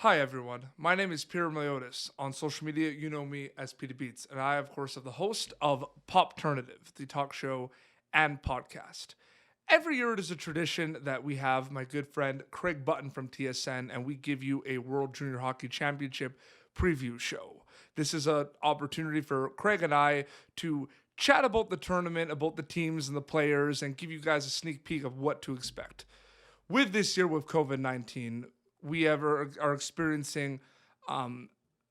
Hi everyone, my name is Perunovich. On social media, you know me as Petey Beats, and I, of course, am the host of Popternative, the talk show and podcast. Every year it is a tradition that we have my good friend Craig Button from TSN, and we give you a World Junior Hockey Championship preview show. This is an opportunity for Craig and I to chat about the tournament, about the teams and the players, and give you guys a sneak peek of what to expect. With this year with COVID-19, are experiencing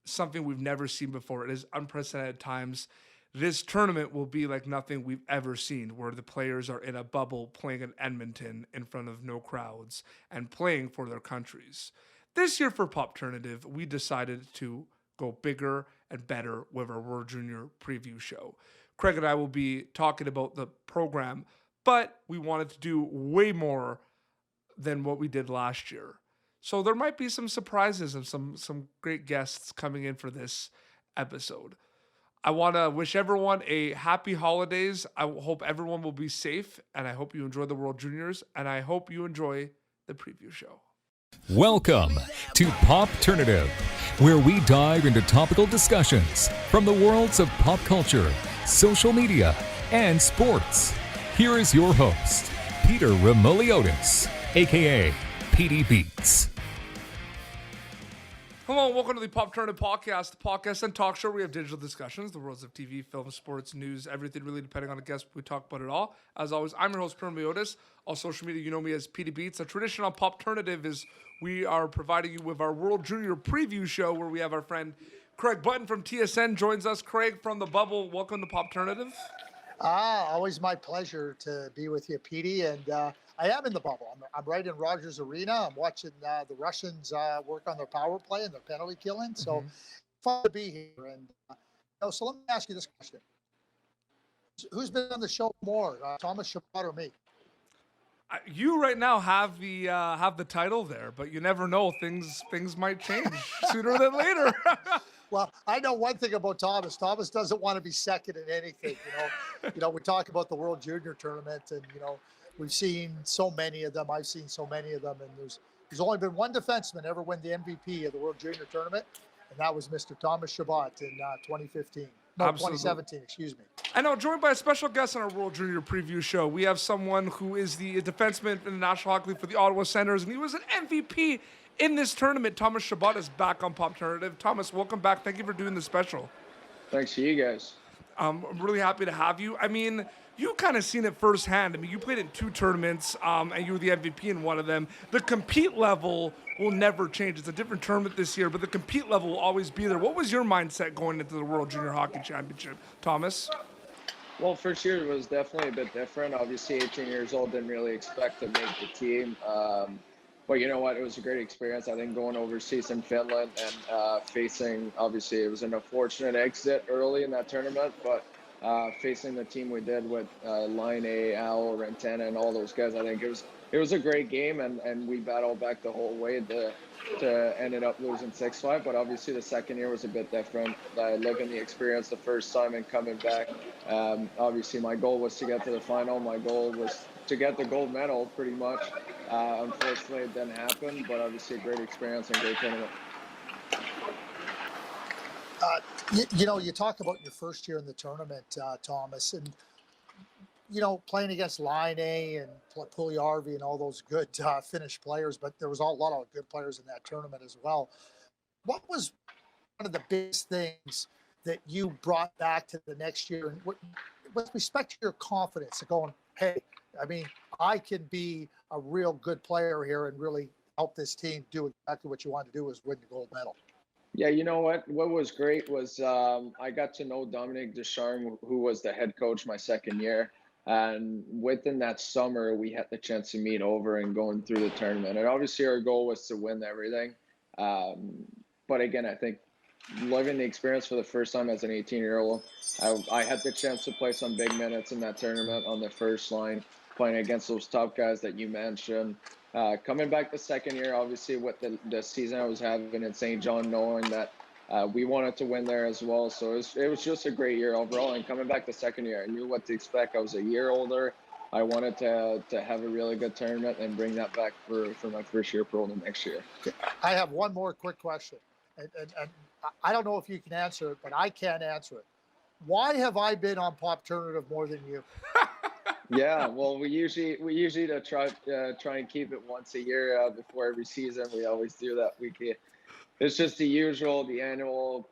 something we've never seen before. It is unprecedented times. This tournament will be like nothing we've ever seen, where the players are in a bubble playing in Edmonton in front of no crowds and playing for their countries. This year for Popternative, we decided to go bigger and better with our World Junior preview show. Craig and I will be talking about the program, but we wanted to do way more than what we did last year. So there might be some surprises and some great guests coming in for this episode. I want to wish everyone a happy holidays. I hope everyone will be safe, and I hope you enjoy the World Juniors, and I hope you enjoy the preview show. Welcome to Popternative, where we dive into topical discussions from the worlds of pop culture, social media, and sports. Here is your host, Peter Remoliotis, aka Petey Beats. Hello and welcome to the Popternative Podcast, the podcast and talk show where we have digital discussions, the worlds of TV, film, sports, news, everything really depending on the guest. We talk about it all. As always, I'm your host, Perunovich. On social media, you know me as Petey Beats. A tradition on Popternative is we are providing you with our World Junior preview show where we have our friend Craig Button from TSN joins us. Craig from the bubble, welcome to Popternative. Always my pleasure to be with you, Petey. And I am in the bubble. I'm right in Rogers Arena. I'm watching the Russians work on their power play and their penalty killing. So fun to be here. And so let me ask you this question: who's been on the show more, Thomas Chabot or me? You right now have the title there, but you never know. Things might change sooner than later. Well, I know one thing about Thomas. Thomas doesn't want to be second in anything. We talk about the World Junior Tournament, and we've seen so many of them. I've seen so many of them, and there's only been one defenseman ever win the MVP of the World Junior Tournament, and that was Mr. Thomas Chabot in 2015. No, Absolutely. 2017, excuse me. I know, joined by a special guest on our World Junior preview show. We have someone who is the defenseman in the National Hockey League for the Ottawa Senators, and he was an MVP in this tournament. Thomas Chabot is back on Popternative. Thomas, welcome back. Thank you for doing the special. Thanks to you guys. I'm really happy to have you. I mean, you kind of seen it firsthand. I mean, you played in two tournaments, and you were the MVP in one of them. The compete level will never change. It's a different tournament this year, but the compete level will always be there. What was your mindset going into the World Junior Hockey Championship, Thomas? Well, first year was definitely a bit different. Obviously, 18 years old, didn't really expect to make the team. But you know what? It was a great experience. I think going overseas in Finland and facing, obviously, it was an unfortunate exit early in that tournament, but facing the team we did with Line A, Al, Rentana, and all those guys, I think it was a great game, and we battled back the whole way to ended up losing 6-5. But obviously, the second year was a bit different. Living the experience the first time and coming back. Obviously, my goal was to get to the final. My goal was to get the gold medal, pretty much. Unfortunately, it didn't happen, but obviously a great experience and great tournament. You talk about your first year in the tournament, Thomas, and playing against Line A and Puljujärvi and all those good Finnish players, but there was a lot of good players in that tournament as well. What was one of the biggest things that you brought back to the next year, and with respect to your confidence of going, hey, I mean, I can be a real good player here and really help this team do exactly what you want to do, is win the gold medal? Yeah, you know what? What was great was I got to know Dominic Ducharme, who was the head coach my second year. And within that summer, we had the chance to meet over and going through the tournament. And obviously our goal was to win everything. But again, I think living the experience for the first time as an 18-year-old, I had the chance to play some big minutes in that tournament on the first line, playing against those top guys that you mentioned. Coming back the second year, obviously with the season I was having in St. John, knowing that we wanted to win there as well. So it was just a great year overall. And coming back the second year, I knew what to expect. I was a year older. I wanted to have a really good tournament and bring that back for my first year pro the next year. I have one more quick question, and I don't know if you can answer it, but I can't answer it. Why have I been on Pop Turnative more than you? Yeah, well, we usually try and keep it once a year before every season. We always do that weekly. It's just the annual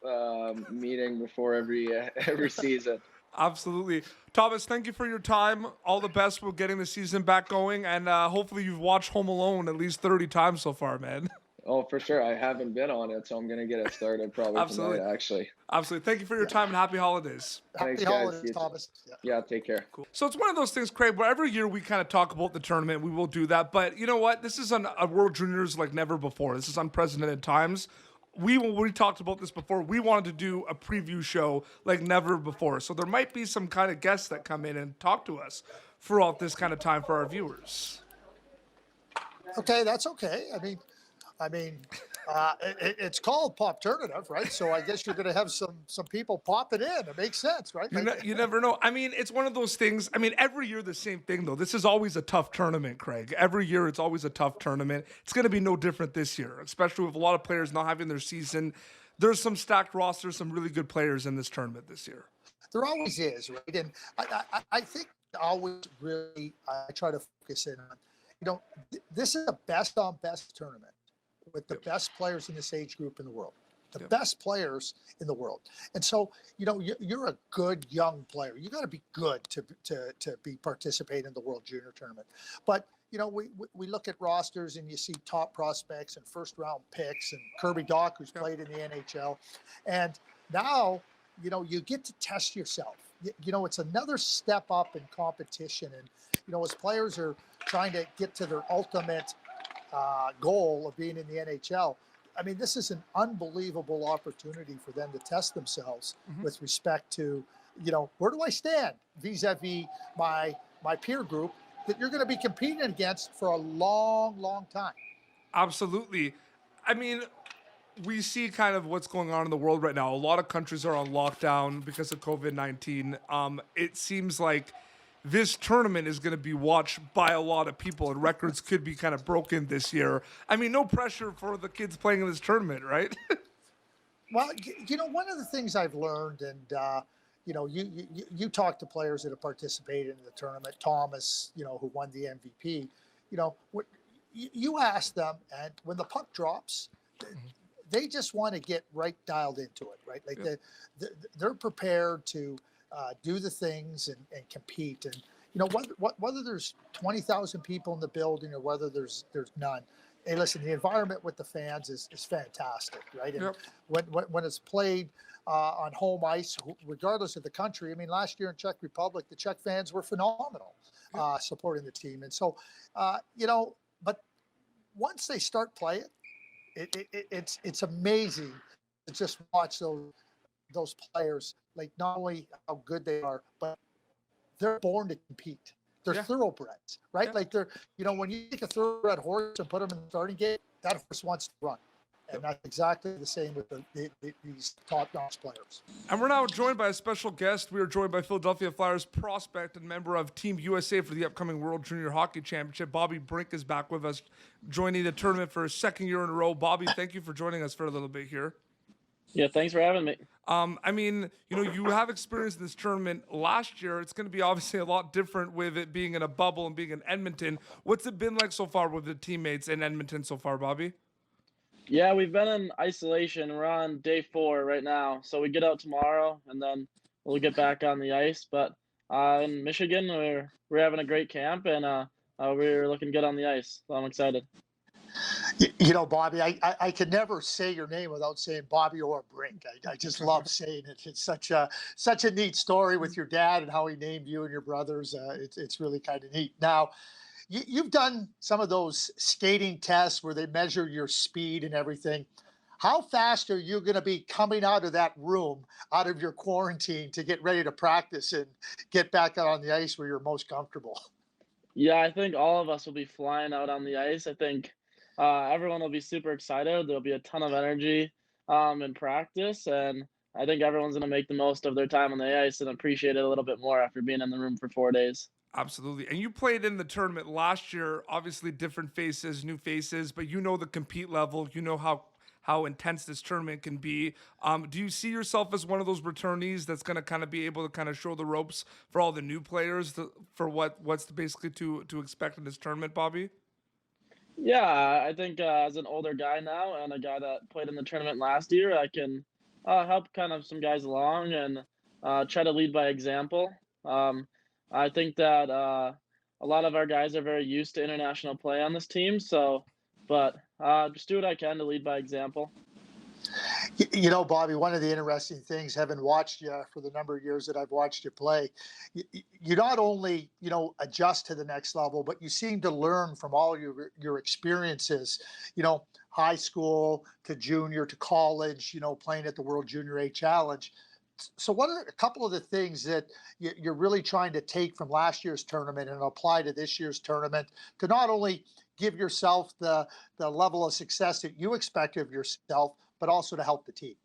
meeting before every season. Absolutely. Thomas, thank you for your time. All the best with getting the season back going, and hopefully you've watched Home Alone at least 30 times so far, man. Oh, for sure. I haven't been on it, so I'm going to get it started probably tonight, actually. Absolutely. Thank you for your time, and happy holidays. Thanks, Happy guys. holidays, Thomas. Yeah, take care. Cool. So it's one of those things, Craig, where every year we kind of talk about the tournament. We will do that. But you know what? This is a World Juniors like never before. This is unprecedented times. We talked about this before. We wanted to do a preview show like never before. So there might be some kind of guests that come in and talk to us throughout this kind of time for our viewers. Okay, that's okay. I mean, it's called Pop Turnative, right? So I guess you're going to have some people popping in. It makes sense, right? You never know. I mean, it's one of those things. I mean, every year the same thing, though. This is always a tough tournament, Craig. Every year it's always a tough tournament. It's going to be no different this year, especially with a lot of players not having their season. There's some stacked rosters, some really good players in this tournament this year. There always is, right? And I think always really I try to focus in on, this is a best on best tournament with the best players in this age group in the world, the best players in the world. And so, you're a good young player. You got to be good to be participating in the World Junior Tournament. But, we look at rosters and you see top prospects and first round picks and Kirby Doc, who's played in the NHL. And now, you get to test yourself. It's another step up in competition. And, as players are trying to get to their ultimate goal of being in the NHL. I mean, this is an unbelievable opportunity for them to test themselves with respect to, where do I stand vis-a-vis my peer group that you're going to be competing against for a long, long time. Absolutely. I mean, we see kind of what's going on in the world right now. A lot of countries are on lockdown because of COVID-19. It seems like this tournament is going to be watched by a lot of people, and records could be kind of broken this year. I mean, no pressure for the kids playing in this tournament, right? Well, one of the things I've learned, and you talk to players that have participated in the tournament, Thomas, who won the MVP, you ask them, and when the puck drops, they just want to get right dialed into it, right? Like they're prepared to do the things and compete. And, whether there's 20,000 people in the building or whether there's none, hey, listen, the environment with the fans is fantastic, right? And when it's played on home ice, regardless of the country, I mean, last year in Czech Republic, the Czech fans were phenomenal supporting the team. And so, but once they start playing, it's amazing to just watch those players, like not only how good they are, but they're born to compete. They're thoroughbreds, right? Yeah. Like when you take a thoroughbred horse and put them in the starting gate, that horse wants to run. And that's exactly the same with these top-notch players. And we're now joined by a special guest. We are joined by Philadelphia Flyers prospect and member of Team USA for the upcoming World Junior Hockey Championship. Bobby Brink is back with us, joining the tournament for a second year in a row. Bobby, thank you for joining us for a little bit here. Yeah, thanks for having me. I mean, you have experience in this tournament last year. It's going to be obviously a lot different with it being in a bubble and being in Edmonton. What's it been like so far with the teammates in Edmonton so far, Bobby? Yeah, we've been in isolation. We're on day 4 right now. So we get out tomorrow, and then we'll get back on the ice. But in Michigan, we're having a great camp, and we're looking good on the ice. So I'm excited. Bobby, I can never say your name without saying Bobby or Brink. I just love saying it. It's such a neat story with your dad and how he named you and your brothers. It's really kind of neat. Now, you've done some of those skating tests where they measure your speed and everything. How fast are you going to be coming out of that room, out of your quarantine, to get ready to practice and get back out on the ice where you're most comfortable? Yeah, I think all of us will be flying out on the ice. I think everyone will be super excited. There'll be a ton of energy in practice, and I think everyone's going to make the most of their time on the ice and appreciate it a little bit more after being in the room for 4 days. Absolutely. And you played in the tournament last year, obviously different faces, new faces, but you know the compete level, you know how intense this tournament can be. Do you see yourself as one of those returnees that's going to kind of be able to kind of show the ropes for all the new players for what's basically to expect in this tournament, Bobby? Yeah, I think as an older guy now and a guy that played in the tournament last year, I can help kind of some guys along and try to lead by example. Um, I think that a lot of our guys are very used to international play on this team, so but just do what I can to lead by example. You know, Bobby, one of the interesting things, having watched you for the number of years that I've watched you play, you not only, adjust to the next level, but you seem to learn from all your experiences, high school to junior to college, playing at the World Junior A Challenge. So what are a couple of the things that you're really trying to take from last year's tournament and apply to this year's tournament to not only give yourself the level of success that you expect of yourself, but also to help the team?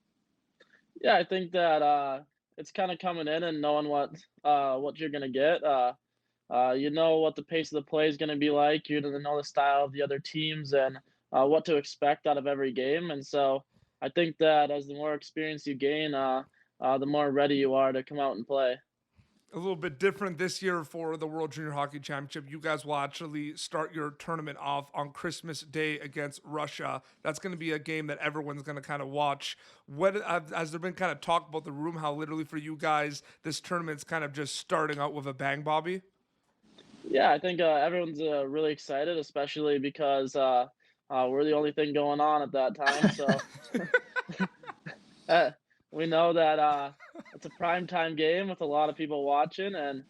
Yeah, I think that it's kind of coming in and knowing what you're gonna get. You know what the pace of the play is gonna be like. You know the style of the other teams and what to expect out of every game. And so I think that as the more experience you gain, the more ready you are to come out and play. A little bit different this year for the World Junior Hockey Championship. You guys will actually start your tournament off on Christmas Day against Russia. That's going to be a game that everyone's going to kind of watch. What has there been kind of talk about the room? How literally for you guys this tournament's kind of just starting out with a bang, Bobby? Yeah, I think everyone's really excited, especially because we're the only thing going on at that time. So we know that it's a prime time game with a lot of people watching, and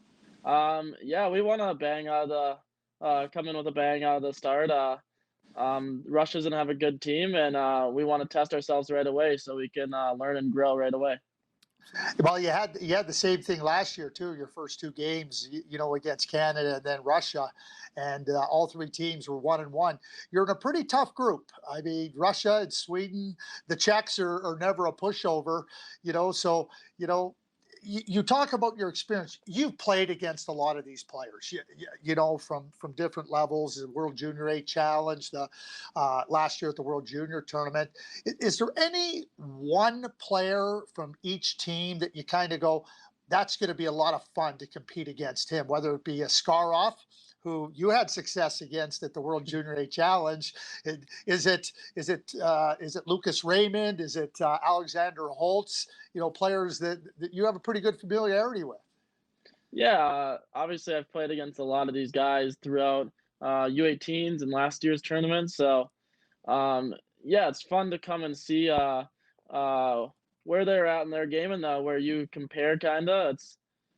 yeah, we want to bang out of the come in with a bang out of the start. Russia's gonna have a good team, and we want to test ourselves right away so we can learn and grow right away. Well, you had the same thing last year too. Your first two games, against Canada and then Russia, and all three teams were 1-1. You're in a pretty tough group. I mean, Russia and Sweden, the Czechs are never a pushover. So you talk about your experience. You've played against a lot of these players, from different levels. The World Junior A Challenge, the last year at the World Junior Tournament. Is there any one player from each team that you kind of go, that's going to be a lot of fun to compete against him, whether it be a Skarov, who you had success against at the World Junior A Challenge? Is it Lucas Raymond? Is it Alexander Holtz? Players that you have a pretty good familiarity with. Yeah, obviously I've played against a lot of these guys throughout U18s and last year's tournament. So yeah, it's fun to come and see where they're at in their game and where you compare.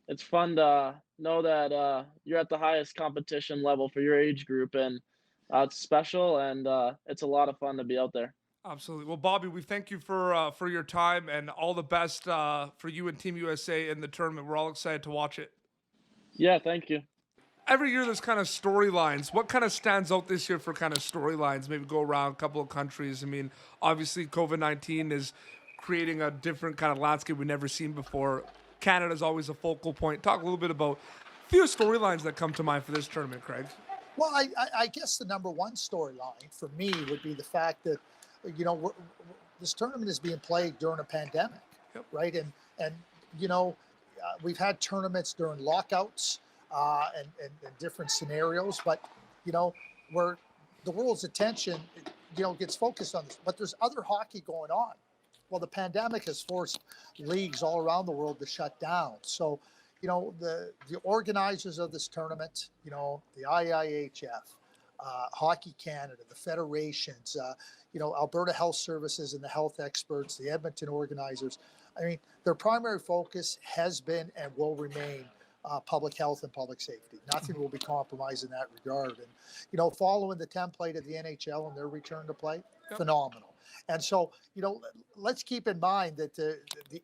It's fun to know that you're at the highest competition level for your age group, and it's special, and it's a lot of fun to be out there. Absolutely. Well, Bobby, we thank you for your time and all the best for you and Team USA in the tournament. We're all excited to watch it. Yeah, thank you. Every year there's kind of storylines. What kind of stands out this year for kind of storylines? Maybe go around a couple of countries. I mean, obviously COVID-19 is creating a different kind of landscape we've never seen before. Canada's always a focal point. Talk a little bit about a few storylines that come to mind for this tournament, Craig. Well, I guess the number one storyline for me would be the fact that, this tournament is being played during a pandemic, Yep. right? And we've had tournaments during lockouts and different scenarios, but where the world's attention, gets focused on this. But there's other hockey going on. Well, the pandemic has forced leagues all around the world to shut down. So, the organizers of this tournament, the IIHF, Hockey Canada, the federations, Alberta Health Services and the health experts, the Edmonton organizers. I mean, their primary focus has been and will remain public health and public safety. Nothing will be compromised in that regard. And, following the template of the NHL and their return to play, phenomenal. And so, let's keep in mind that the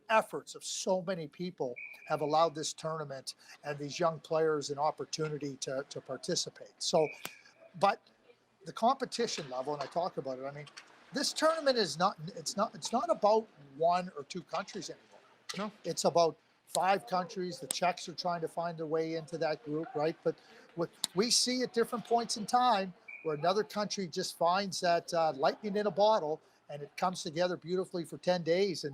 efforts of so many people have allowed this tournament and these young players an opportunity to participate. So, but the competition level, and I talk about it, I mean, this tournament is not about one or two countries anymore. No. It's about 5 countries. The Czechs are trying to find their way into that group, right? But what we see at different points in time where another country just finds that lightning in a bottle, and it comes together beautifully for 10 days, and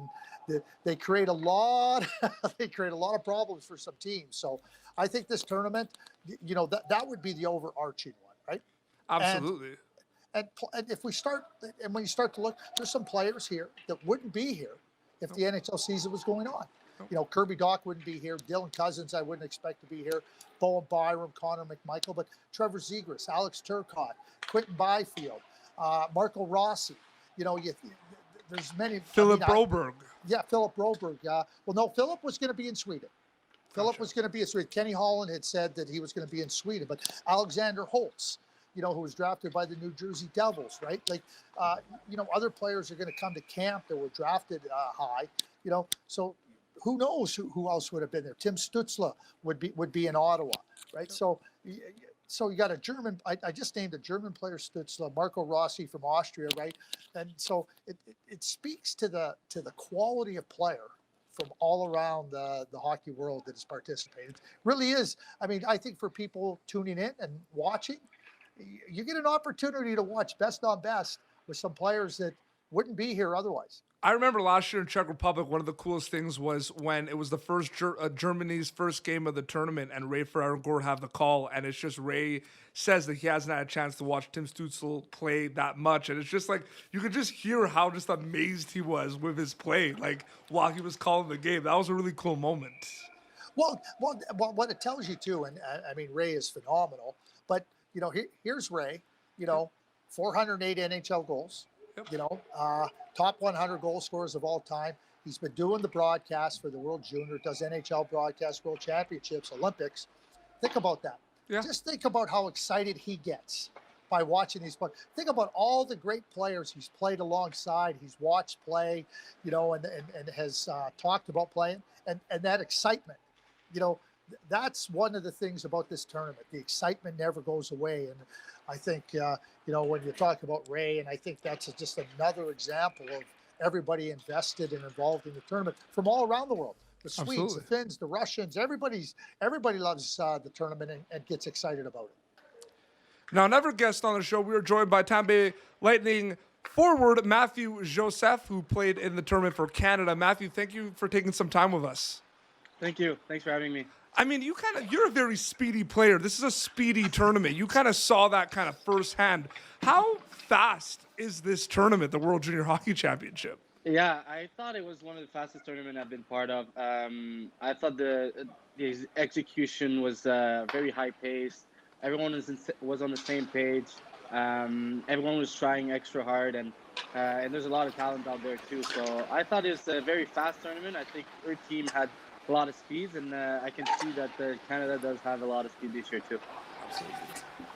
they create a lot of problems for some teams. So I think this tournament, that would be the overarching one, right? Absolutely. And if we start, and when you start to look, there's some players here that wouldn't be here if the NHL season was going on. Kirby Dach wouldn't be here. Dylan Cousins, I wouldn't expect to be here. Bowen Byram, Connor McMichael, but Trevor Zegras, Alex Turcotte, Quentin Byfield, Marco Rossi. There's many. Philip Broberg. Philip Broberg. Well, no, Philip was going to be in Sweden. Philip was going to be in Sweden. Kenny Holland had said that he was going to be in Sweden, but Alexander Holtz, who was drafted by the New Jersey Devils, right? Other players are going to come to camp that were drafted high, so who knows who else would have been there? Tim Stützle would be in Ottawa, right? So you got a German. I just named a German player, Stützle, Marco Rossi from Austria, right? And so it speaks to the quality of player from all around the hockey world that has participated. It really is. I mean, I think for people tuning in and watching, you get an opportunity to watch best on best with some players that wouldn't be here otherwise. I remember last year in Czech Republic, one of the coolest things was when it was the first Germany's first game of the tournament, and Ray Ferragor have the call, and it's just Ray says that he hasn't had a chance to watch Tim Stützle play that much, and it's just like you could just hear how just amazed he was with his play, like while he was calling the game. That was a really cool moment. Well, what it tells you too, and I mean Ray is phenomenal, but here's Ray, 408 NHL goals. Top 100 goal scorers of all time. He's been doing the broadcast for the World Junior, does NHL broadcasts, World Championships, Olympics. Think about that. Yeah. Just think about how excited he gets by watching these players. Think about all the great players he's played alongside, he's watched play, and has talked about playing, and that excitement. That's one of the things about this tournament. The excitement never goes away. And I think, when you talk about Ray, and I think that's just another example of everybody invested and involved in the tournament from all around the world. The Swedes, Absolutely. The Finns, the Russians, everybody loves the tournament and gets excited about it. Now, another guest on the show, we were joined by Tampa Bay Lightning forward Mathieu Joseph, who played in the tournament for Canada. Mathieu, thank you for taking some time with us. Thank you. Thanks for having me. I mean, you're a very speedy player. This is a speedy tournament. You kind of saw that kind of firsthand. How fast is this tournament, the World Junior Hockey Championship? Yeah, I thought it was one of the fastest tournaments I've been part of. I thought the execution was very high paced. Everyone was on the same page. Everyone was trying extra hard, and there's a lot of talent out there too. So I thought it was a very fast tournament. I think our team had a lot of speeds, and I can see that Canada does have a lot of speed this year too.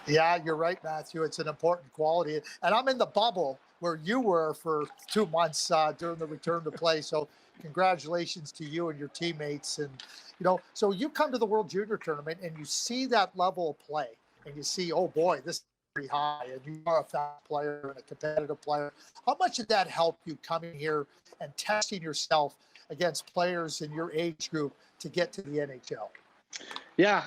Yeah, you're right, Matthew. It's an important quality. And I'm in the bubble where you were for 2 months during the return to play. So congratulations to you and your teammates. And, so you come to the World Junior Tournament and you see that level of play and you see, oh boy, this is pretty high, and you are a fast player and a competitive player. How much did that help you coming here and testing yourself against players in your age group to get to the NHL? Yeah,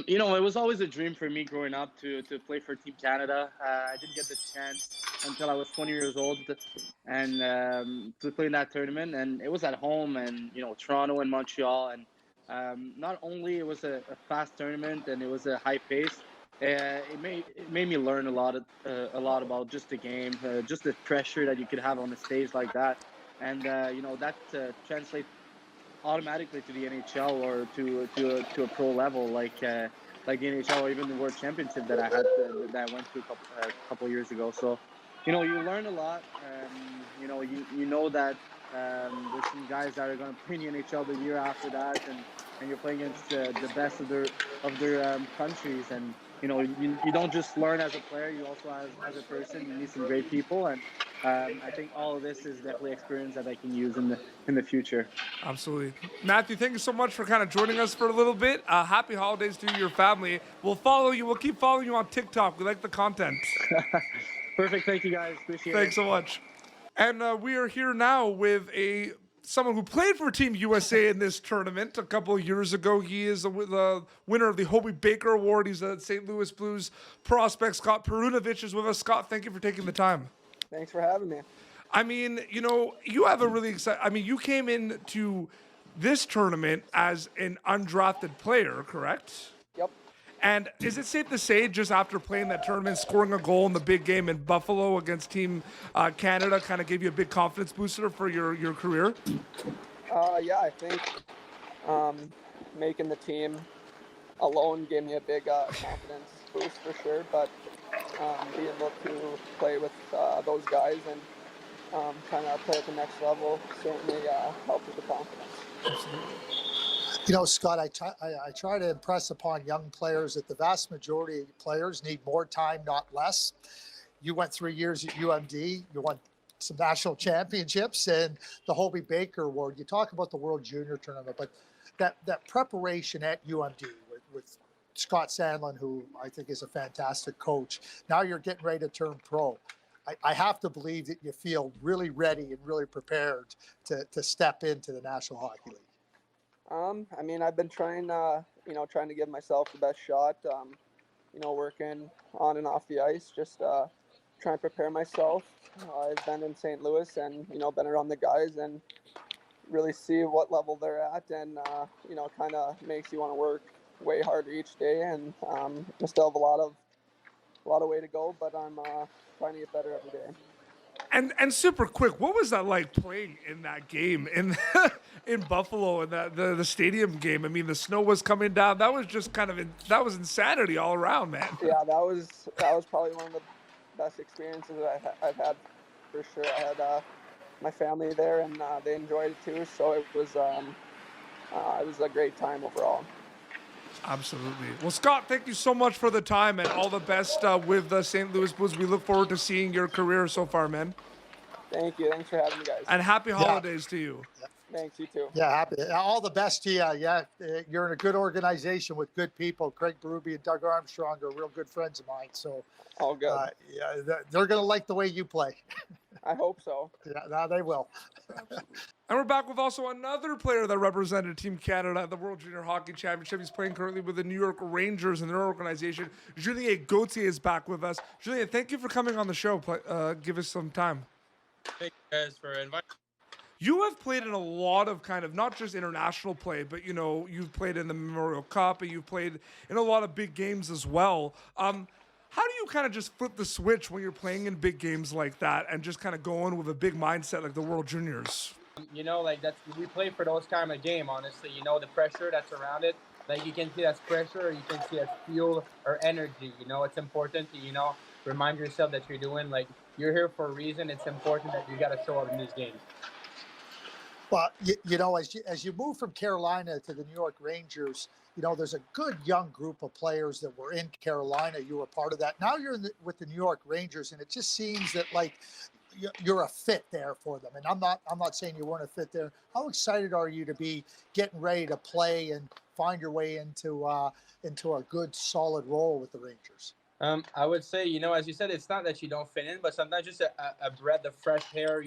it was always a dream for me growing up to play for Team Canada. I didn't get the chance until I was 20 years old and to play in that tournament. And it was at home and, Toronto and Montreal. And not only it was a fast tournament and it was a high pace, it made me learn a lot about just the game, just the pressure that you could have on a stage like that. And, that translates automatically to the NHL or to a pro level like the NHL or even the World Championship that I had that I went to a couple years ago. So, you learn a lot. You know that there's some guys that are going to play in the NHL the year after that, and you're playing against the best of their countries. And you don't just learn as a player, you also as a person, you meet some great people, and I think all of this is definitely experience that I can use in the future. Absolutely. Matthew, thank you so much for kind of joining us for a little bit. Happy holidays to you and your family. We'll follow you. We'll keep following you on TikTok. We like the content. Perfect. Thank you, guys. Appreciate it. Thanks so much. And we are here now with a someone who played for Team USA in this tournament a couple of years ago. He is the winner of the Hobie Baker Award. He's a St. Louis Blues prospect. Scott Perunovich is with us. Scott, thank you for taking the time. Thanks for having me. I mean, you have a really exciting. I mean, you came into this tournament as an undrafted player, correct? Yep. And is it safe to say, just after playing that tournament, scoring a goal in the big game in Buffalo against Team Canada kind of gave you a big confidence booster for your career? Yeah, I think making the team alone gave me a big confidence boost for sure. But being able to play with those guys and kind of play at the next level certainly helped with the confidence. Scott, I try to impress upon young players that the vast majority of players need more time, not less. You went 3 years at UMD. You won some national championships and the Hobie Baker Award. You talk about the World Junior Tournament, but that preparation at UMD with Scott Sandlin, who I think is a fantastic coach. Now you're getting ready to turn pro. I have to believe that you feel really ready and really prepared to step into the National Hockey League. I mean, I've been trying to give myself the best shot, working on and off the ice, just trying to prepare myself. I've been in St. Louis and, been around the guys and really see what level they're at and, kind of makes you want to work way harder each day. And I still have a lot of way to go, but I'm trying to get better every day. And super quick, what was that like playing in that game in Buffalo and the stadium game? I mean, the snow was coming down. That was just that was insanity all around, man. Yeah, that was probably one of the best experiences I've had for sure. I had my family there and they enjoyed it too. So it was a great time overall. Absolutely. Well, Scott, thank you so much for the time and all the best with the St. Louis Blues. We look forward to seeing your career so far, man. Thank you. Thanks for having me, guys. And happy holidays to you. Thanks, you too. Yeah, happy. All the best to you. Yeah, you're in a good organization with good people. Craig Berube and Doug Armstrong are real good friends of mine. So, all good. Yeah, they're going to like the way you play. I hope so. Yeah, they will. And we're back with also another player that represented Team Canada at the World Junior Hockey Championship. He's playing currently with the New York Rangers and their organization. Julien Gauthier is back with us. Julien, thank you for coming on the show. Give us some time. Thank you guys for inviting. You have played in a lot of kind of not just international play, but you've played in the Memorial Cup and you've played in a lot of big games as well. How do you kind of just flip the switch when you're playing in big games like that and just kind of go in with a big mindset like the World Juniors? We play for those kind of game, honestly. The pressure that's around it. Like, you can see that's pressure or you can see that's fuel or energy. It's important to, remind yourself that you're here for a reason. It's important that you got to show up in these games. Well, as you move from Carolina to the New York Rangers, there's a good young group of players that were in Carolina. You were part of that. Now you're with the New York Rangers, and it just seems that you're a fit there for them. And I'm not saying you weren't a fit there. How excited are you to be getting ready to play and find your way into a good, solid role with the Rangers? I would say, as you said, it's not that you don't fit in, but sometimes just a breath of fresh air,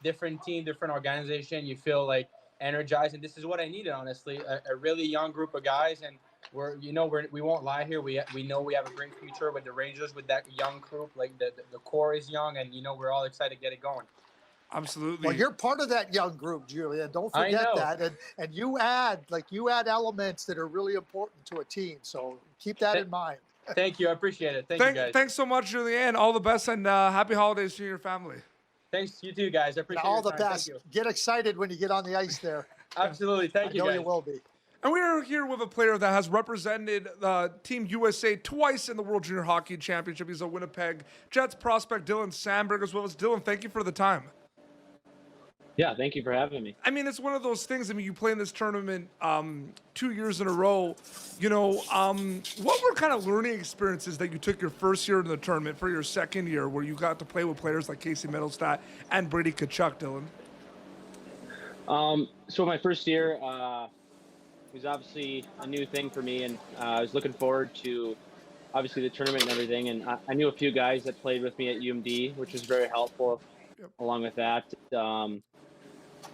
different team, different organization, you feel like energized. And this is what I needed, honestly, a really young group of guys. And we won't lie here. We know we have a great future with the Rangers, with that young group. Like the core is young, and we're all excited to get it going. Absolutely. Well, you're part of that young group, Julia. Don't forget that. And you add elements that are really important to a team. So keep that in mind. Thank you. I appreciate it. Thank you, guys. Thanks so much, Julien. All the best and happy holidays to your family. Thanks, you too, guys. I appreciate it. All the best. Get excited when you get on the ice there. Absolutely. Thank you, I know guys. you will be. And we are here with a player that has represented Team USA twice in the World Junior Hockey Championship. He's a Winnipeg Jets prospect, Dylan Samberg, as well as Dylan. Thank you for the time. Yeah, thank you for having me. I mean, it's one of those things. I mean, you play in this tournament 2 years in a row. What were kind of learning experiences that you took your first year in the tournament for your second year, where you got to play with players like Casey Middlestat and Brady Tkachuk, Dylan? So my first year was obviously a new thing for me, and I was looking forward to obviously the tournament and everything. And I knew a few guys that played with me at UMD, which was very helpful. Yep. Along with that,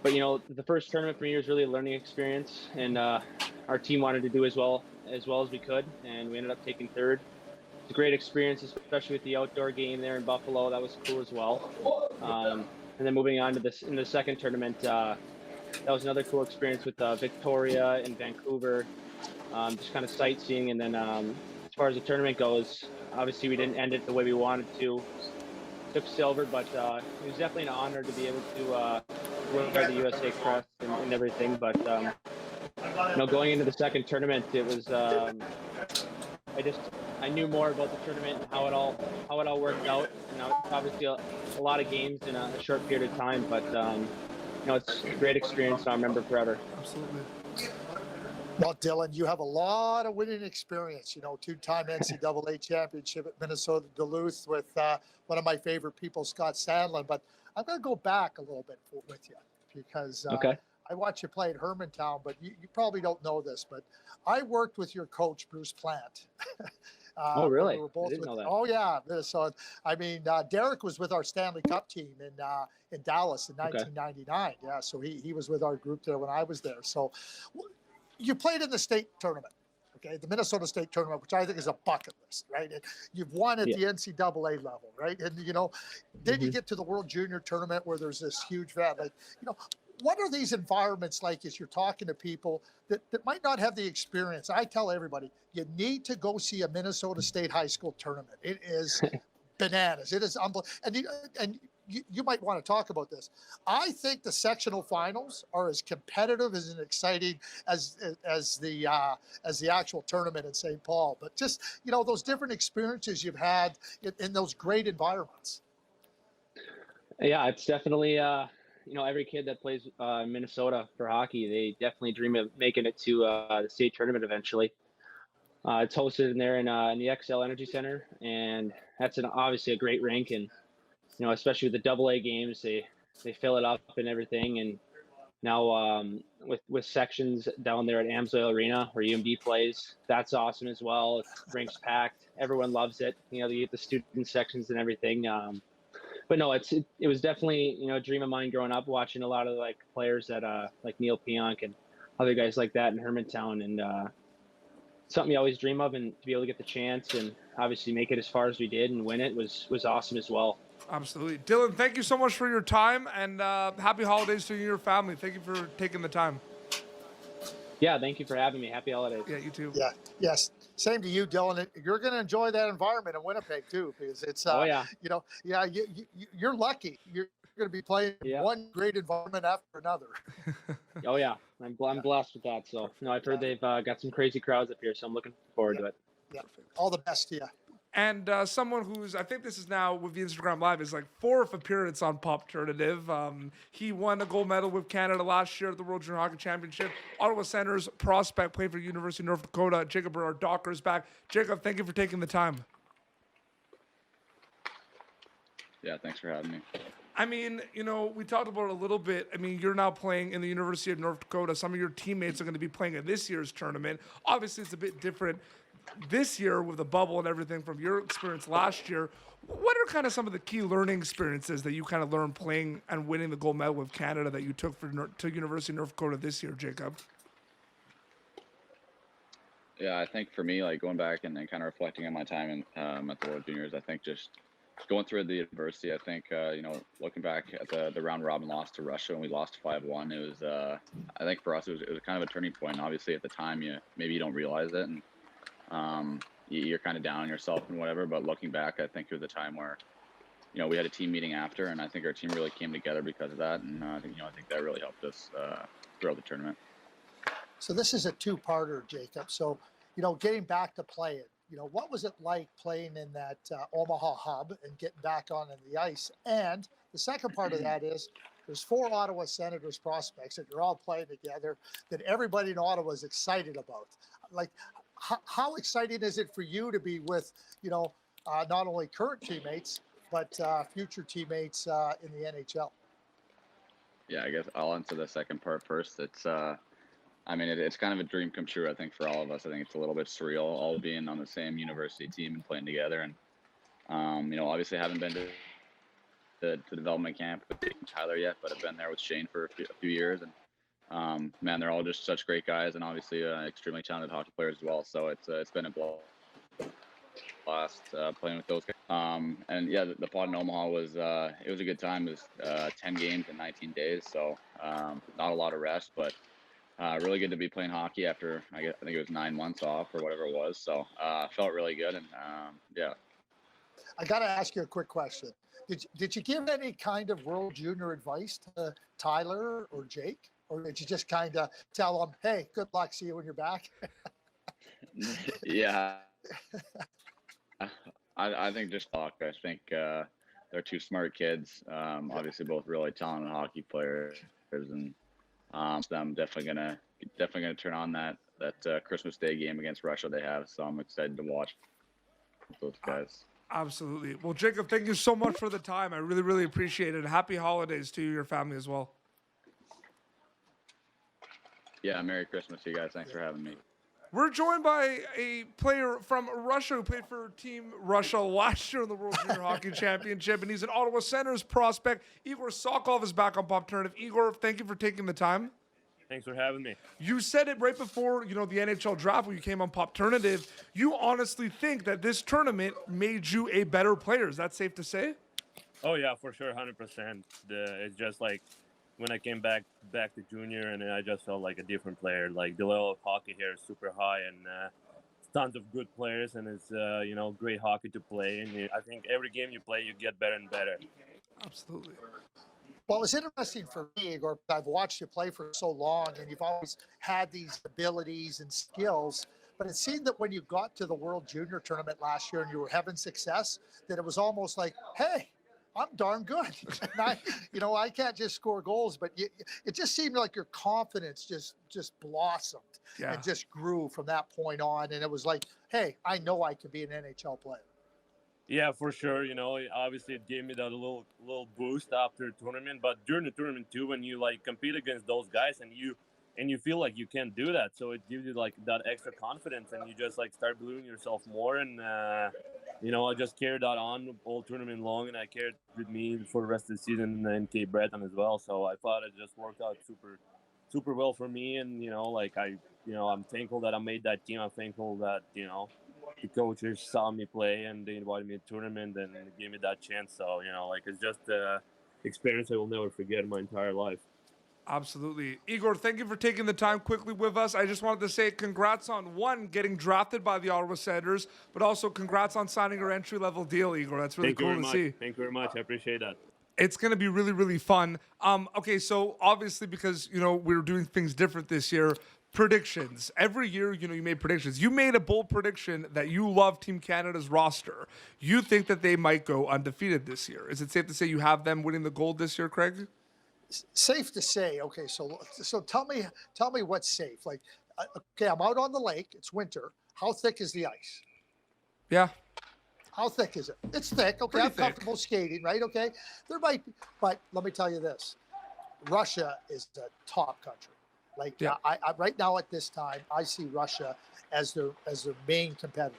but the first tournament for me was really a learning experience, and our team wanted to do as well as we could, and we ended up taking third. It's a great experience, especially with the outdoor game there in Buffalo. That was cool as well. And then moving on to this in the second tournament, that was another cool experience with Victoria and Vancouver, just kind of sightseeing. And then as far as the tournament goes, obviously we didn't end it the way we wanted to. Took silver, but it was definitely an honor to be able to wear the USA crest and everything. But going into the second tournament, it was I knew more about the tournament and how it all worked out. And it's obviously a lot of games in a short period of time, but it's a great experience. So I remember forever. Absolutely. Well, Dylan, you have a lot of winning experience. Two-time NCAA championship at Minnesota Duluth with one of my favorite people, Scott Sandlin. But I'm going to go back a little bit with you because I watched you play at Hermantown, but you probably don't know this, but I worked with your coach, Bruce Plant. Oh, really? We were both I didn't know that. Oh, yeah. So, Derek was with our Stanley Cup team in Dallas in 1999. Yeah, so he was with our group there when I was there. So you played in the state tournament, okay, the Minnesota State tournament, which I think is a bucket list, right? And you've won at the NCAA level, right? And, then you get to the World Junior Tournament where there's this huge what are these environments like as you're talking to people that might not have the experience? I tell everybody, you need to go see a Minnesota State high school tournament. It is bananas. It is unbelievable. And you might want to talk about this. I think the sectional finals are as competitive as and exciting as the actual tournament in St. Paul. But just, those different experiences you've had in those great environments. Yeah, it's definitely every kid that plays Minnesota for hockey, they definitely dream of making it to the state tournament eventually. It's hosted in there in the XL Energy Center, and that's obviously a great rink. And especially with the AA games, they fill it up and everything. And now with sections down there at Amsoil Arena where UMD plays, that's awesome as well. Rink's packed, everyone loves it. You get the student sections and everything. But no, it was definitely a dream of mine growing up, watching a lot of players that like Neil Pionk and other guys like that in Hermantown, and something you always dream of, and to be able to get the chance and obviously make it as far as we did and win it was awesome as well. Absolutely. Dylan, thank you so much for your time, and happy holidays to you and your family. Thank you for taking the time. Yeah, thank you for having me. Happy holidays. Yeah, you too. Yeah, yes. Same to you, Dylan. You're going to enjoy that environment in Winnipeg too, because it's you're lucky. You're going to be playing one great environment after another. Oh yeah, I'm blessed with that. So I've heard they've got some crazy crowds up here, so I'm looking forward to it. Yeah, all the best to you. And someone who's, I think this is now with the Instagram Live, is fourth appearance on Pop Alternative. He won a gold medal with Canada last year at the World Junior Hockey Championship. Ottawa Center's prospect, played for University of North Dakota. Jacob Bernard-Docker is back. Jacob, thank you for taking the time. Yeah, thanks for having me. I mean, we talked about it a little bit. I mean, you're now playing in the University of North Dakota. Some of your teammates are going to be playing in this year's tournament. Obviously, it's a bit different this year with the bubble and everything from your experience last year. What are kind of some of the key learning experiences that you kind of learned playing and winning the gold medal with Canada that you took to University of North Dakota this year, Jacob? Yeah, I think for me, going back and kind of reflecting on my time at the World Juniors, I think just going through the university, I think, looking back at the round robin loss to Russia when we lost 5-1, it was, I think for us, it was kind of a turning point. Obviously at the time, maybe you don't realize it, and you're kind of down on yourself and whatever, but looking back, I think it was a time where, we had a team meeting after, and I think our team really came together because of that. And I think that really helped us throughout the tournament. So this is a two-parter, Jacob. So, getting back to playing, what was it like playing in that Omaha hub and getting back on the ice? And the second part of that is there's 4 Ottawa Senators prospects that you're all playing together that everybody in Ottawa is excited about. How exciting is it for you to be with, not only current teammates, but future teammates in the NHL? Yeah, I guess I'll answer the second part first. It's, it's kind of a dream come true, I think, for all of us. I think it's a little bit surreal, all being on the same university team and playing together. And, obviously haven't been to to development camp with Tyler yet, but I've been there with Shane for a few years, and man, they're all just such great guys, and obviously extremely talented hockey players as well. So it's been a blast playing with those guys. And yeah, the pod in Omaha was it was a good time. It was 10 games in 19 days, so not a lot of rest, but really good to be playing hockey after I think it was 9 months off or whatever it was. So felt really good, and yeah. I got to ask you a quick question. Did you give any kind of World Junior advice to Tyler or Jake? Or did you just kind of tell them, hey, good luck, see you when you're back? Yeah. I think just talk. I think they're two smart kids. Obviously both really talented hockey players, and them definitely gonna turn on that Christmas Day game against Russia they have. So I'm excited to watch those guys. Absolutely. Well, Jacob, thank you so much for the time. I really, really appreciate it. Happy holidays to you and your family as well. Yeah, Merry Christmas to you guys. Thanks for having me. We're joined by a player from Russia who played for Team Russia last year in the World Junior Hockey Championship, and he's an Ottawa Senators prospect. Egor Sokolov is back on Pop Turnitive. Egor, thank you for taking the time. Thanks for having me. You said it right before, the NHL draft when you came on Pop Turnitive. You honestly think that this tournament made you a better player. Is that safe to say? Oh, yeah, for sure, 100%. It's just like when I came back to junior, and I just felt like a different player. Like the level of hockey here is super high, and tons of good players, and it's great hockey to play. And I think every game you play, you get better and better. Absolutely. Well, it's interesting for me, Igor. I've watched you play for so long, and you've always had these abilities and skills. But it seemed that when you got to the World Junior Tournament last year and you were having success, that it was almost like, hey, I'm darn good. And I can't just score goals, but it just seemed like your confidence just blossomed and just grew from that point on. And it was like, hey, I know I can be an NHL player. Yeah, for sure. Obviously it gave me that little boost after the tournament, but during the tournament too, when you compete against those guys and you feel like you can't do that, so it gives you that extra confidence, and you just start believing in yourself more. And I just carried that on all tournament long, and I carried it with me for the rest of the season in Cape Breton as well. So I thought it just worked out super well for me. And I'm thankful that I made that team. I'm thankful that the coaches saw me play and they invited me to the tournament and gave me that chance. So, it's just an experience I will never forget in my entire life. Absolutely. Egor, thank you for taking the time quickly with us. I just wanted to say congrats on, one, getting drafted by the Ottawa Senators, but also congrats on signing your entry-level deal, Egor. That's really cool to see. Thank you very much. I appreciate that. It's going to be really, really fun. Okay, so obviously because, we're doing things different this year, predictions. Every year, you made predictions. You made a bold prediction that you love Team Canada's roster. You think that they might go undefeated this year. Is it safe to say you have them winning the gold this year, Craig? Safe to say. Okay, so tell me what's safe. Okay, I'm out on the lake. It's winter. How thick is the ice? Yeah. How thick is it? It's thick. Okay, I'm comfortable skating, right? Okay, there might be, but let me tell you this: Russia is the top country. I right now at this time, I see Russia as their main competitor.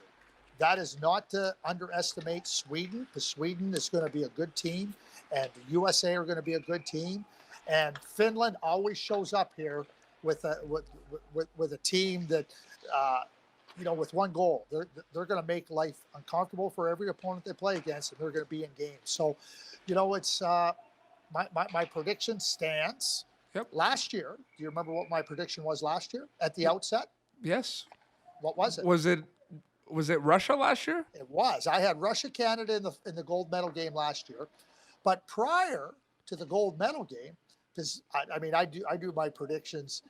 That is not to underestimate Sweden, because Sweden is going to be a good team, and the USA are going to be a good team, and Finland always shows up here with a team that, with one goal. They're going to make life uncomfortable for every opponent they play against, and they're going to be in games. So, it's my prediction stands. Yep. Last year, do you remember what my prediction was last year at the outset? Yes. What was it? Was it Russia last year? It was. I had Russia, Canada in the gold medal game last year, but prior to the gold medal game, because I do my predictions,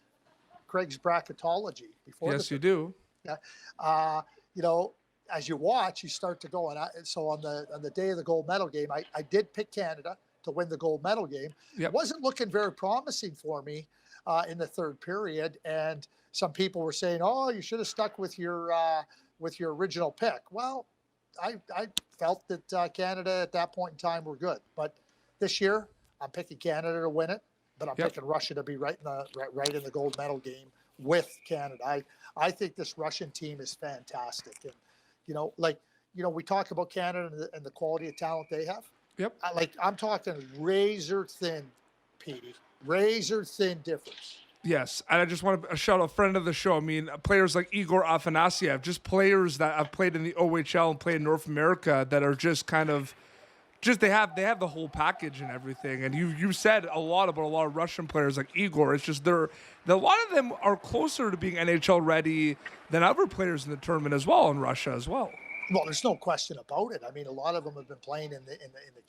Craig's bracketology before. Yes, you do. Yeah. As you watch, you start to go, and so on the day of the gold medal game, I did pick Canada to win the gold medal game. Yep. It wasn't looking very promising for me in the third period, and some people were saying, "Oh, you should have stuck with your original pick." Well, I felt that Canada at that point in time were good, but this year I'm picking Canada to win it, but I'm picking Russia to be right in the gold medal game with Canada. I think this Russian team is fantastic, and we talk about Canada and the quality of talent they have. Yep. I'm talking razor thin, Petey. Razor thin difference. Yes, and I just want to shout out a friend of the show. I mean, players like Egor Afanasyev, just players that have played in the OHL and played in North America that are just kind of just they have the whole package and everything. And you said a lot about a lot of Russian players like Egor. It's just a lot of them are closer to being NHL ready than other players in the tournament as well in Russia as well. Well, there's no question about it. I mean, a lot of them have been playing in the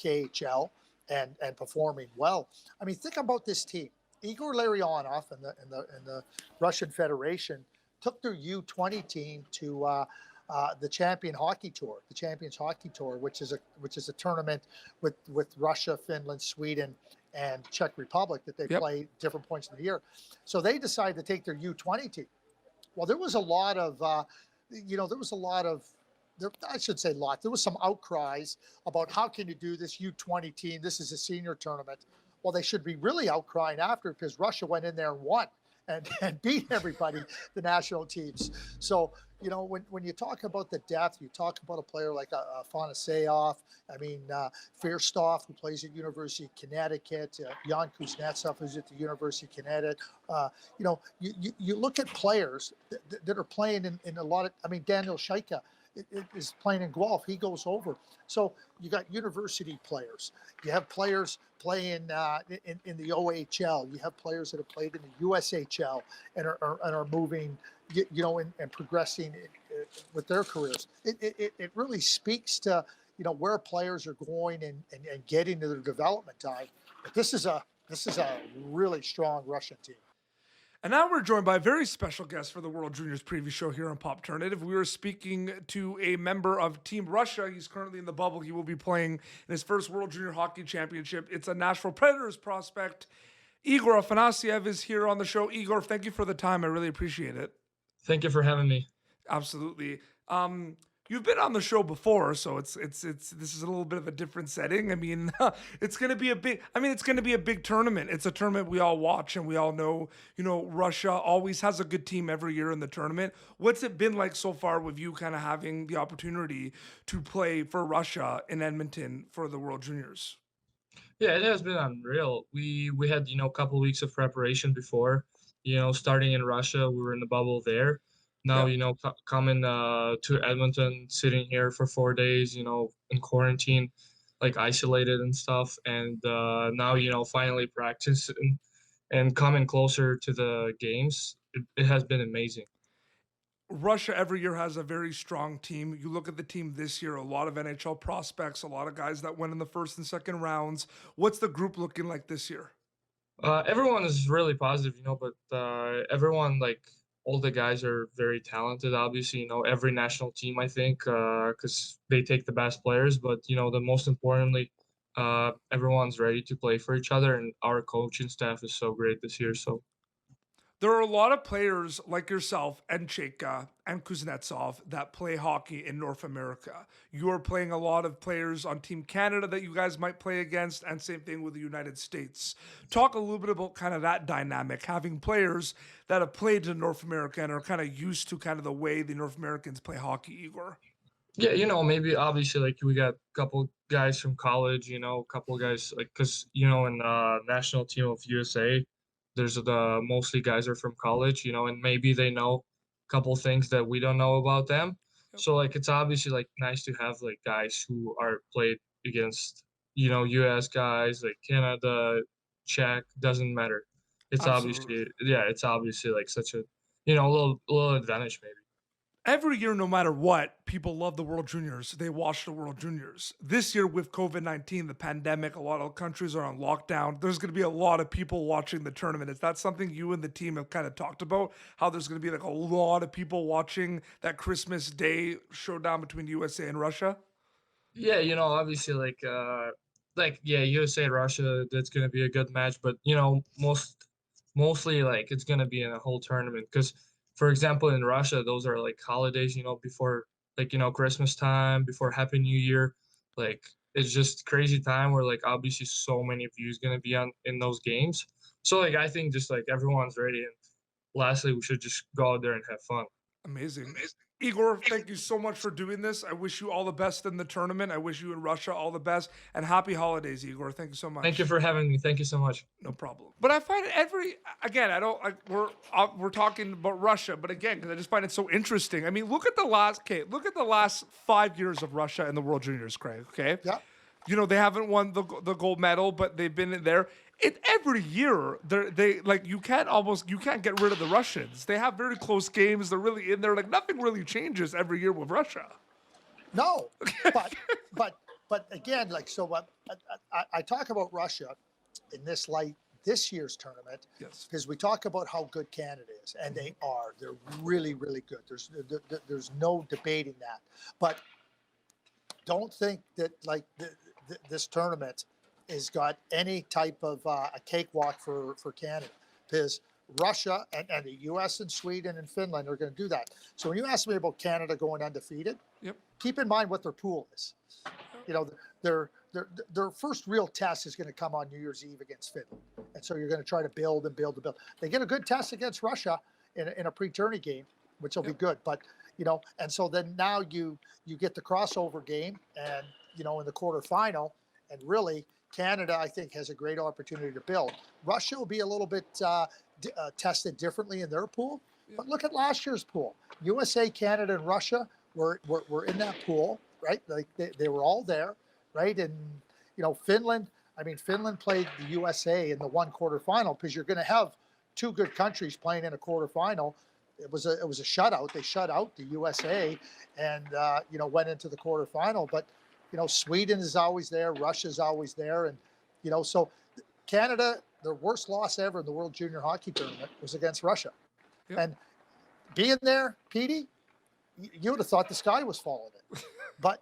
KHL and performing well. I mean, think about this team. Igor Larionov and the Russian Federation took their U20 team to the Champions Hockey Tour, which is a tournament with Russia, Finland, Sweden, and Czech Republic that they play different points of the year. So they decided to take their U20 team. Well, there was a lot of, I should say lot. There was some outcries about how can you do this U20 team? This is a senior tournament. Well, they should be really outcrying after because Russia went in there and won and beat everybody, the national teams. So, when you talk about the depth, you talk about a player like Afanasyev, Firstov, who plays at University of Connecticut, Jan Kuznetsov, who's at the University of Connecticut. You look at players that are playing in a lot of, Daniel Shaika is playing in Guelph. He goes over. So you got university players. You have players playing in the OHL. You have players that have played in the USHL and are moving, and progressing with their careers. It really speaks to where players are going and getting to their development time. But this is a really strong Russian team. And now we're joined by a very special guest for the World Juniors preview show here on Pop Alternative. We are speaking to a member of Team Russia. He's currently in the bubble. He will be playing in his first World Junior Hockey Championship. It's a Nashville Predators prospect. Igor Afanasyev is here on the show. Igor, thank you for the time. I really appreciate it. Thank you for having me. Absolutely. You've been on the show before, so this is a little bit of a different setting. I mean, it's going to be a big tournament. It's a tournament we all watch and we all know, Russia always has a good team every year in the tournament. What's it been like so far with you kind of having the opportunity to play for Russia in Edmonton for the World Juniors? Yeah, it has been unreal. We had, a couple of weeks of preparation before, starting in Russia. We were in the bubble there. Now, coming to Edmonton, sitting here for 4 days, in quarantine, like isolated and stuff. And now, finally practicing and coming closer to the games, it has been amazing. Russia every year has a very strong team. You look at the team this year, a lot of NHL prospects, a lot of guys that went in the first and second rounds. What's the group looking like this year? Everyone is really positive, but everyone, all the guys are very talented, obviously, every national team, I think, because they take the best players. But, the most importantly, everyone's ready to play for each other. And our coaching staff is so great this year. So there are a lot of players like yourself and Cheka and Kuznetsov that play hockey in North America. You are playing a lot of players on Team Canada that you guys might play against, and same thing with the United States. Talk a little bit about kind of that dynamic, having players that have played in North America and are kind of used to kind of the way the North Americans play hockey, Igor. Yeah, maybe obviously we got a couple guys from college, a couple guys because, in the national team of USA, there's mostly guys are from college, and maybe they know a couple things that we don't know about them. Yep. So it's obviously nice to have guys who are played against, US guys, Canada, Czech, doesn't matter. It's Absolutely. it's obviously such a, little advantage maybe. Every year, no matter what, people love the World Juniors. They watch the World Juniors. This year with COVID-19, the pandemic, a lot of countries are on lockdown. There's going to be a lot of people watching the tournament. Is that something you and the team have kind of talked about? How there's going to be a lot of people watching that Christmas Day showdown between USA and Russia? Yeah, obviously USA and Russia, that's going to be a good match. But, mostly it's going to be in a whole tournament because, for example, in Russia, those are holidays, before Christmas time, before Happy New Year. It's just crazy time where obviously so many views going to be in those games. So I think just everyone's ready. And lastly, we should just go out there and have fun. Amazing. Egor, thank you so much for doing this. I wish you all the best in the tournament. I wish you and Russia all the best. And happy holidays, Egor. Thank you so much. Thank you for having me. Thank you so much. No problem. But I find we're talking about Russia, but again, because I just find it so interesting. I mean, look at the last 5 years of Russia in the World Juniors, Craig. Okay. Yeah. You know, they haven't won the gold medal, but they've been in there. Every year, you can't get rid of the Russians. They have very close games. They're really in there. Like, nothing really changes every year with Russia. No, but again, like, so what I talk about Russia in this light this year's tournament, yes, because we talk about how good Canada is, and they are. They're really, really good. There's no debating that. But don't think that this tournament has got any type of a cakewalk for Canada, because Russia and the U.S. and Sweden and Finland are going to do that. So when you ask me about Canada going undefeated, yep, keep in mind what their pool is. You know, their first real test is going to come on New Year's Eve against Finland, and so you're going to try to build and build and build. They get a good test against Russia in a pre-tourney game, which will be good. But you know, and so then now you get the crossover game, and you know, in the quarterfinal, and really Canada, I think, has a great opportunity to build. Russia will be a little bit tested differently in their pool, but look at last year's pool. USA, Canada, and Russia were in that pool, right? Like they were all there, right? And you know, Finland played the USA in the one quarterfinal, because you're going to have two good countries playing in a quarterfinal. It was a shutout. They shut out the USA, and you know, went into the quarterfinal. But you know, Sweden is always there, Russia's always there, and you know, so Canada, their worst loss ever in the World Junior Hockey Tournament was against Russia. Yep. And being there, Petey, you would have thought the sky was falling in. But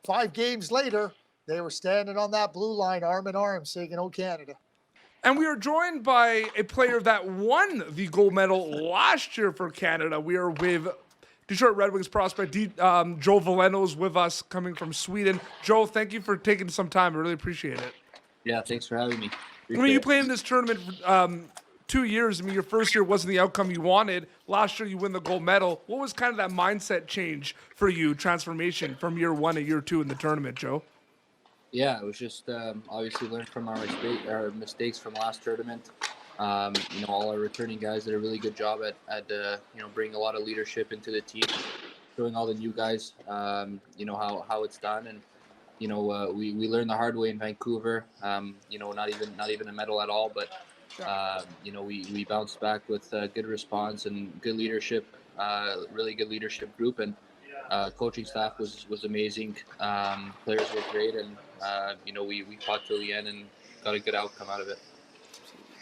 5 games later, they were standing on that blue line, arm in arm, singing "Oh Canada." And we are joined by a player that won the gold medal last year for Canada. We are with Detroit Red Wings prospect Joe Veleno is with us, coming from Sweden. Joe, thank you for taking some time. I really appreciate it. Yeah, thanks for having me. You played in this tournament 2 years. I mean, your first year wasn't the outcome you wanted. Last year, you win the gold medal. What was kind of that mindset change for you, transformation from year 1 to year 2 in the tournament, Joe? Yeah, it was just obviously learn from our mistakes from last tournament. You know, all our returning guys did a really good job at you know, bringing a lot of leadership into the team, showing all the new guys, you know, how it's done. And, you know, we learned the hard way in Vancouver, you know, not even a medal at all, but, you know, we bounced back with good response and good leadership, really good leadership group. And coaching staff was amazing. Players were great. And, you know, we fought till the end and got a good outcome out of it.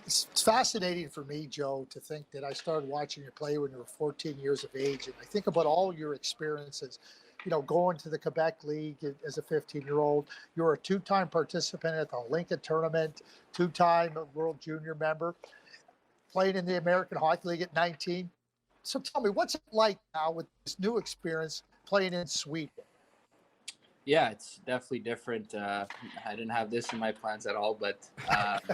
It's fascinating for me, Joe, to think that I started watching you play when you were 14 years of age. And I think about all your experiences, you know, going to the Quebec League as a 15-year-old. You were a 2-time participant at the Lincoln Tournament, 2-time World Junior member, playing in the American Hockey League at 19. So tell me, what's it like now with this new experience playing in Sweden? Yeah, it's definitely different. I didn't have this in my plans at all, but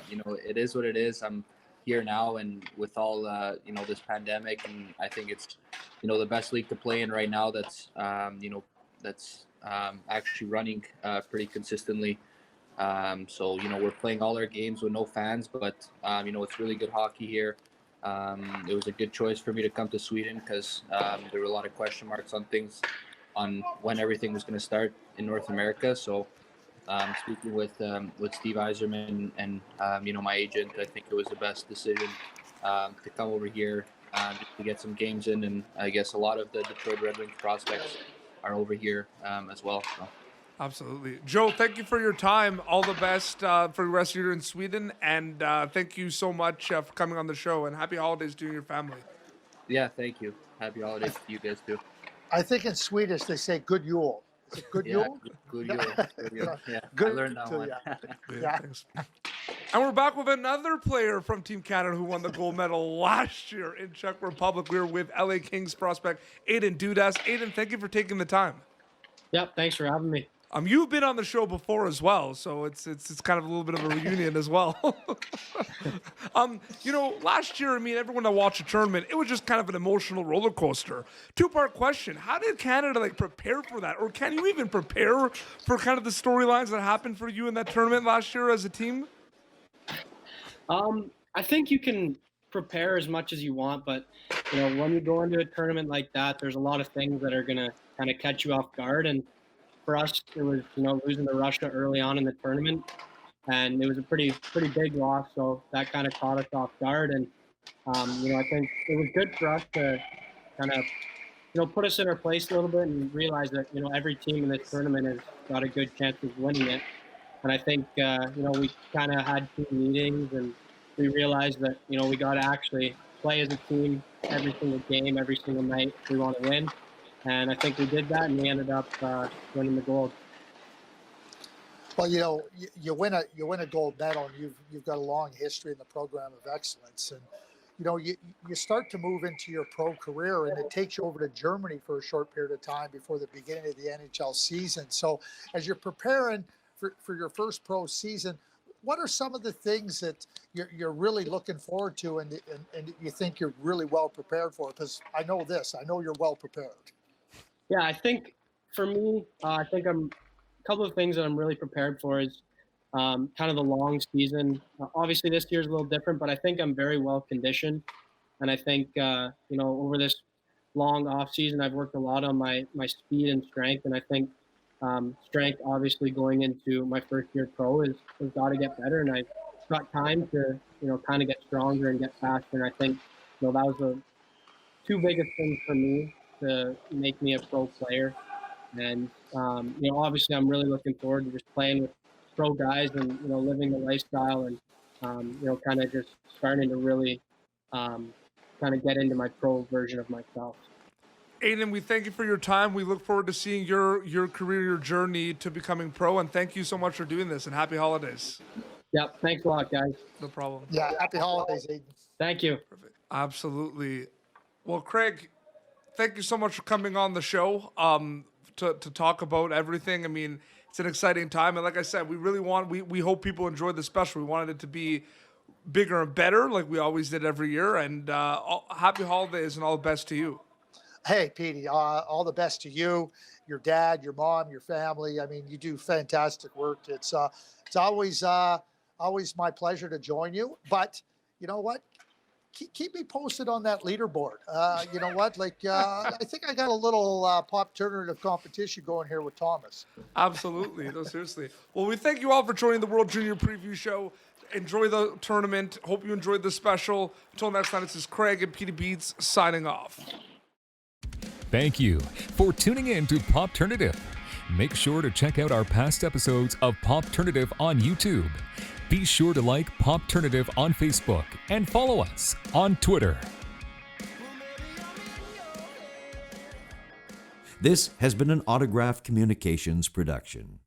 you know, it is what it is. I'm here now, and with all you know, this pandemic, and I think it's, you know, the best league to play in right now. That's you know, that's actually running pretty consistently. So you know, we're playing all our games with no fans, but you know, it's really good hockey here. It was a good choice for me to come to Sweden, because there were a lot of question marks on things, on when everything was going to start in North America. So speaking with Steve Yzerman and you know, my agent, I think it was the best decision to come over here just to get some games in. And I guess a lot of the Detroit Red Wings prospects are over here as well. So. Absolutely. Joe, thank you for your time. All the best for the rest of your year in Sweden. And thank you so much for coming on the show, and happy holidays to you and your family. Yeah, thank you. Happy holidays to you guys too. I think in Swedish they say "good Yule." Is it "good Yule"? Good Yule. Good Yule. Yeah, Good I learned that to one. Yeah. Thanks. And we're back with another player from Team Canada who won the gold medal last year in Czech Republic. We're with LA Kings prospect Aidan Dudas. Aidan, thank you for taking the time. Yep, thanks for having me. You've been on the show before as well, so it's kind of a little bit of a reunion as well. Last year, I mean, everyone that watched the tournament, it was just kind of an emotional roller coaster. Two-part question: how did Canada prepare for that, or can you even prepare for kind of the storylines that happened for you in that tournament last year as a team? I think you can prepare as much as you want, but when you go into a tournament like that, there's a lot of things that are gonna kind of catch you off guard. And for us, it was losing to Russia early on in the tournament, and it was a pretty big loss, so that kind of caught us off guard. And I think it was good for us to kind of put us in our place a little bit and realize that every team in this tournament has got a good chance of winning it. And I think we kind of had 2 meetings, and we realized that we got to actually play as a team every single game, every single night if we want to win. And I think we did that, and we ended up winning the gold. Well, you win a gold medal, and you've got a long history in the program of excellence, and you start to move into your pro career, and it takes you over to Germany for a short period of time before the beginning of the NHL season. So, as you're preparing for your first pro season, what are some of the things that you're really looking forward to, and you think you're really well prepared for? Because I know you're well prepared. Yeah, I think for me, a couple of things that I'm really prepared for is kind of the long season. Obviously, this year's a little different, but I think I'm very well conditioned. And I think, over this long off season, I've worked a lot on my speed and strength. And I think strength, obviously, going into my first year pro has got to get better. And I've got time to, kind of get stronger and get faster. And I think, that was the 2 biggest things for me to make me a pro player. And, obviously I'm really looking forward to just playing with pro guys and, living the lifestyle and, kind of just starting to really kind of get into my pro version of myself. Aidan, we thank you for your time. We look forward to seeing your career, your journey to becoming pro. And thank you so much for doing this, and happy holidays. Yep. Thanks a lot, guys. No problem. Yeah. Happy holidays, Aidan. Thank you. Perfect. Absolutely. Well, Craig, thank you so much for coming on the show to talk about everything. I mean, it's an exciting time. And like I said, we hope people enjoy the special. We wanted it to be bigger and better like we always did every year. And happy holidays and all the best to you. Hey, Petey, all the best to you, your dad, your mom, your family. I mean, you do fantastic work. It's always my pleasure to join you. But you know what? Keep me posted on that leaderboard. You know what? I think I got a little pop alternative competition going here with Thomas. Absolutely. No, seriously. Well, we thank you all for joining the World Junior Preview Show. Enjoy the tournament. Hope you enjoyed the special. Until next time, this is Craig and Petey Beats signing off. Thank you for tuning in to Popternative. Make sure to check out our past episodes of Popternative on YouTube. Be sure to like Popternative on Facebook and follow us on Twitter. This has been an Autograph Communications production.